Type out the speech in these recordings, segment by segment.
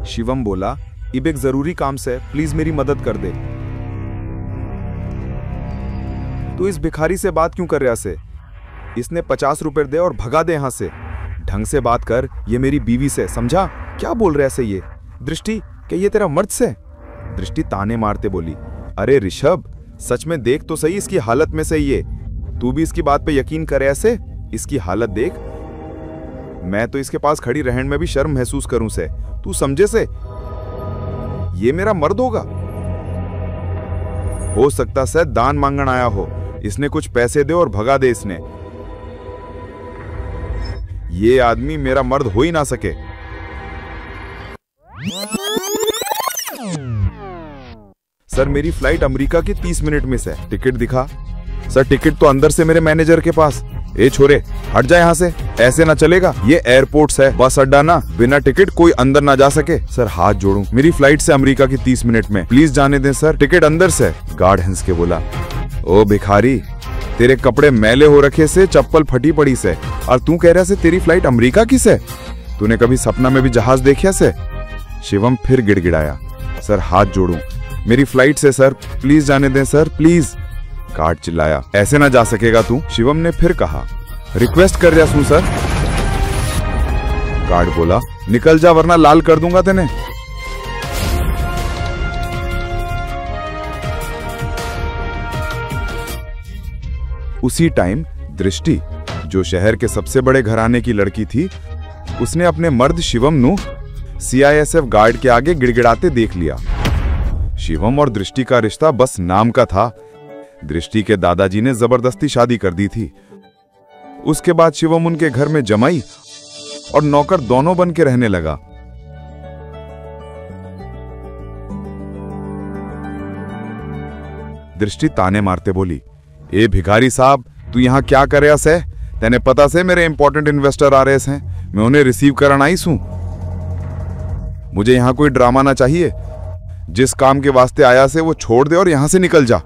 शिवम बोला, इब एक जरूरी काम से प्लीज मेरी मदद कर दे। तू इस भिखारी से बात क्यों कर रहा से? इसने 50 रुपए दे और भगा दे यहां से। ढंग से बात कर, ये मेरी बीवी से, समझा? क्या बोल रहा से ये? दृष्टि, क्या ये तेरा मर्द से? दृष्टि ताने मारते बोली, अरे ऋषभ, सच में देख तो सही इसकी हालत में से ये। तू भी इसकी बात पे यकीन करे ऐसे? इसकी हालत देख। मैं तो इसके पास खड़ी रहने में भी शर्म महसूस करूं से। तू समझे से? ये मेरा मर्द होगा? हो सकता से दान मांगन आया हो। इसने कुछ पैसे दे और भगा दे इसने। ये आदमी मेरा मर्द हो ही ना सके। सर, मेरी फ्लाइट अमेरिका की 30 मिनट में से। टिकट दिखा। सर, टिकट तो अंदर से मेरे मैनेजर के पास। ए छोरे, हट जा यहाँ से, ऐसे ना चलेगा। ये एयरपोर्ट है, बस अड्डा ना, बिना टिकट कोई अंदर ना जा सके। सर हाथ जोड़ूं, मेरी फ्लाइट से अमेरिका की 30 मिनट में, प्लीज जाने दें सर, टिकट अंदर से। गार्ड हंस के बोला, ओ भिखारी, तेरे कपड़े मैले हो रखे से, चप्पल फटी पड़ी से, और तू कह रहा से तेरी फ्लाइट अमेरिका की से? तूने कभी सपना में भी जहाज देखा से? शिवम फिर गिड़गिड़ाया, सर हाथ जोड़ूं, मेरी फ्लाइट से सर, प्लीज जाने दें सर, प्लीज। गार्ड चिल्लाया, ऐसे ना जा सकेगा तू। शिवम ने फिर कहा, रिक्वेस्ट कर रहा हूं सर। गार्ड बोला, निकल जा वरना लाल कर दूंगा तेने। उसी टाइम दृष्टि, जो शहर के सबसे बड़े घराने की लड़की थी, उसने अपने मर्द शिवम नु सीआईएसएफ गार्ड के आगे गिड़गिड़ाते देख लिया। शिवम और दृष्टि का रिश्ता बस नाम का था। दृष्टि के दादाजी ने जबरदस्ती शादी कर दी थी। उसके बाद शिवम उनके घर में जमाई और नौकर दोनों बन के रहने लगा। दृष्टि ताने मारते बोली, ए भिखारी साहब, तू यहां क्या कर रहा से? तेने पता से मेरे इंपॉर्टेंट इन्वेस्टर आ रहे हैं, मैं उन्हें रिसीव करना आई हूं। मुझे यहां कोई ड्रामा ना चाहिए। जिस काम के वास्ते आया से वो छोड़ दे और यहां से निकल जा।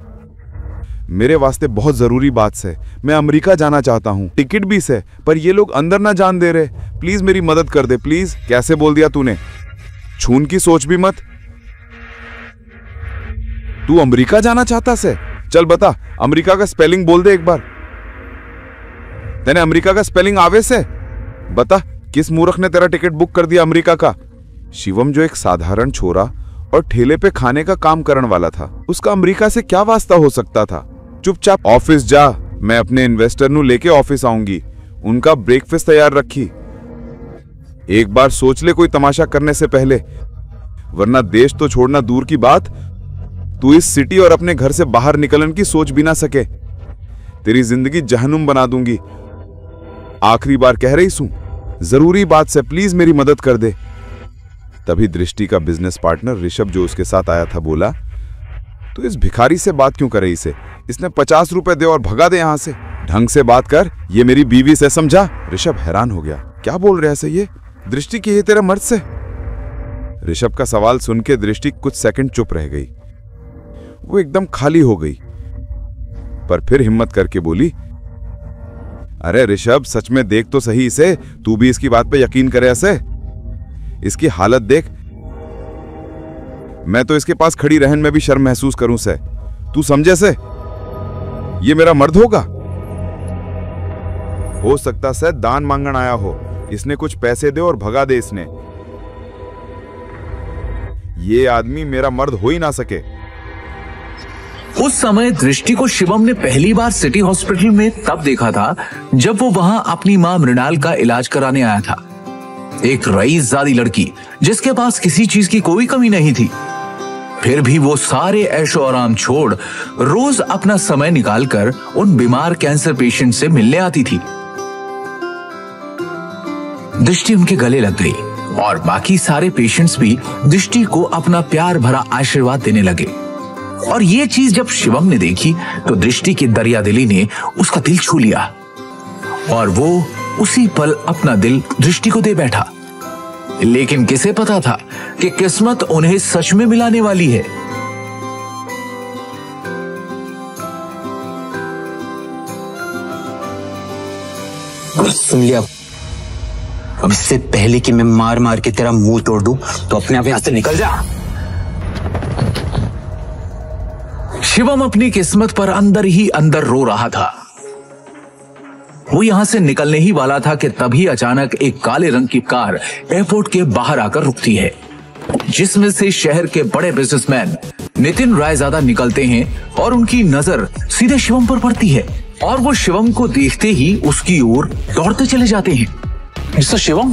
मेरे वास्ते बहुत जरूरी बात से, मैं अमेरिका जाना चाहता हूं, टिकट भी से, पर ये लोग अंदर ना जान दे रहे। प्लीज मेरी मदद कर दे, प्लीज। कैसे बोल दिया तूने? छून की सोच भी मत। तू अमेरिका जाना चाहता से? चल बता, अमेरिका का स्पेलिंग बोल दे एक बार। तेने अमेरिका का स्पेलिंग आवे से? बता, किस मूर्ख ने तेरा टिकट बुक कर दिया अमेरिका का? शिवम, जो एक साधारण छोरा और ठेले पे खाने का काम करने वाला था, उसका अमेरिका से क्या वास्ता हो सकता था? चुपचाप ऑफिस जा, मैं अपने इन्वेस्टर नु लेके ऑफिस आऊंगी। उनका ब्रेकफास्ट तैयार रखी। एक बार सोच ले कोई तमाशा करने से पहले, वरना देश तो छोड़ना दूर की बात, तू इस सिटी और अपने घर से बाहर निकलने की सोच भी ना सके। तेरी जिंदगी जहन्नुम बना दूंगी। आखिरी बार कह रही हूं, जरूरी बात से प्लीज मेरी मदद कर दे। तभी दृष्टि का बिजनेस पार्टनर ऋषभ, जो उसके साथ आया था, बोला, तो इस भिखारी से बात क्यों कर रही से? इसने 50 रुपए दे और भगा दे यहां से। ढंग से बात कर, ये मेरी बीवी से, समझा? ऋषभ हैरान हो गया, क्या बोल रहे से ये? दृष्टि की ये तेरा मर्द से? ऋषभ का सवाल सुन के दृष्टि कुछ सेकंड चुप रह गई। वो एकदम खाली हो गई, पर फिर हिम्मत करके बोली, अरे ऋषभ, सच में देख तो सही इसे। तू भी इसकी बात पे यकीन करे ऐसे? इसकी हालत देख। मैं तो इसके पास खड़ी रहने में भी शर्म महसूस करूं से। तू समझे से? ये मेरा मर्द होगा? हो सकता से दान मांगन आया हो। इसने कुछ पैसे दे और भगा दे इसने। ये आदमी मेरा मर्द हो ही ना सके। उस समय दृष्टि को शिवम ने पहली बार सिटी हॉस्पिटल में तब देखा था जब वो वहां अपनी मां मृणाल का इलाज कराने आया था। एक रईसजादी लड़की जिसके पास किसी चीज की कोई कमी नहीं थी, फिर भी वो सारे ऐशो आराम छोड़ रोज अपना समय निकालकर उन बीमार कैंसर पेशेंट से मिलने आती थी। दृष्टि उनके गले लग गई और बाकी सारे पेशेंट्स भी दृष्टि को अपना प्यार भरा आशीर्वाद देने लगे। और ये चीज जब शिवम ने देखी तो दृष्टि की दरियादिली ने उसका दिल छू लिया और वो उसी पल अपना दिल दृष्टि को दे बैठा। लेकिन किसे पता था कि किस्मत उन्हें सच में मिलाने वाली है। सुन लिया, अब इससे पहले कि मैं मार मार के तेरा मुंह तोड़ दूं, तो अपने आप यहाँ से निकल जा। शिवम अपनी किस्मत पर अंदर ही अंदर रो रहा था। वो यहां से निकलने ही वाला था कि तभी अचानक एक काले रंग की कार एयरपोर्ट के बाहर आकर रुकती है, जिसमें से शहर के बड़े बिजनेसमैन नितिन रायजादा निकलते हैं और उनकी नजर सीधे शिवम पर पड़ती है और वो शिवम को देखते ही उसकी ओर दौड़ते चले जाते हैं। मिस्टर शिवम?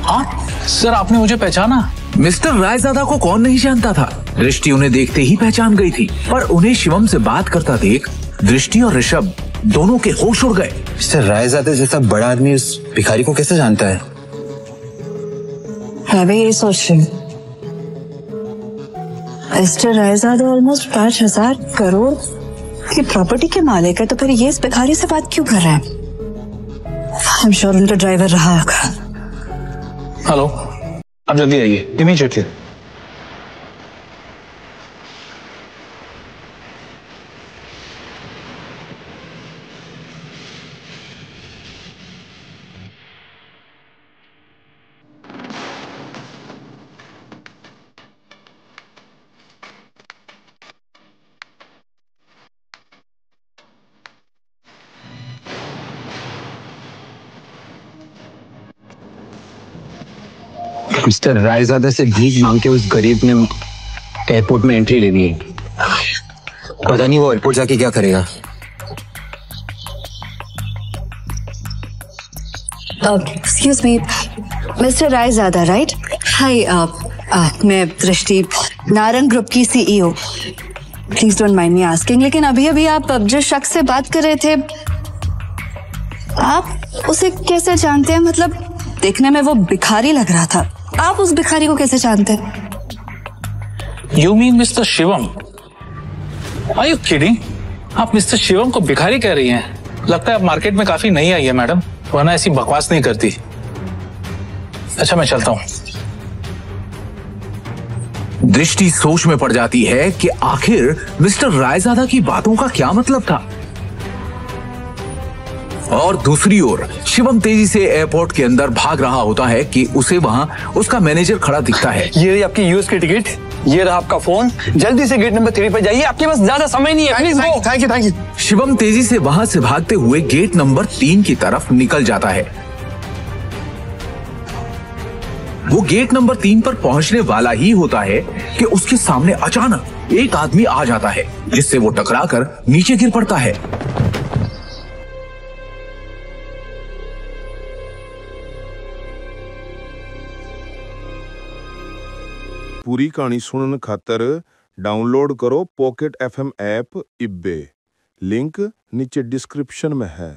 हाँ सर, आपने मुझे पहचाना? मिस्टर रायजादा को कौन नहीं जानता था। दृष्टि उन्हें देखते ही पहचान गई थी, पर उन्हें शिवम से बात करता देख दृष्टि और ऋषभ दोनों के होश उड़ गए। मिस्टर रायजादा जैसा बड़ा आदमी उस भिखारी को कैसे जानता है? मैं भी यही सोच रही हूँ। मिस्टर रायजादा ऑलमोस्ट 5,000 करोड़ की प्रॉपर्टी के मालिक है, तो फिर ये इस भिखारी से बात क्यों कर रहा है? आई एम श्योर उनका ड्राइवर रहा होगा। हेलो, आप जल्दी आइए, इमीडिएटली। मिस्टर रायजादा से भीख मांग के उस गरीब ने एयरपोर्ट में एंट्री लेनी है। पता नहीं वो एयरपोर्ट जाके क्या करेगा। Excuse me, mister Raizada right? Hi, मैं दृष्टि, नारंग ग्रुप की CEO। Please don't mind me asking, लेकिन अभी अभी आप जिस शख्स से बात कर रहे थे, आप उसे कैसे जानते हैं? मतलब देखने में वो भिखारी लग रहा था, आप उस भिखारी को कैसे जानते हैं? You mean mister Shivam? Are you kidding? आप मिस्टर शिवम को भिखारी कह रही हैं? लगता है आप मार्केट में काफी नई आई है मैडम, वरना ऐसी बकवास नहीं करती। अच्छा, मैं चलता हूँ। दृष्टि सोच में पड़ जाती है कि आखिर मिस्टर रायजादा की बातों का क्या मतलब था। और दूसरी ओर शिवम तेजी से एयरपोर्ट के अंदर भाग रहा होता है कि उसे वहां उसका मैनेजर खड़ा दिखता है। ये रही आपकी यूएस की टिकट, ये रहा आपका फोन, जल्दी से गेट नंबर 3 पर जाइए, आपके पास ज्यादा समय नहीं है, please go. Thank you. Shivam तेजी से वहां से भागते हुए गेट नंबर 3 की तरफ निकल जाता है। वो गेट नंबर 3 पर पहुंचने वाला ही होता है कि उसके सामने अचानक एक आदमी आ जाता है, जिससे वो टकराकर नीचे गिर पड़ता है। पूरी कहानी सुनने खातर डाउनलोड करो पॉकेट FM ऐप इब्बे। लिंक नीचे डिस्क्रिप्शन में है।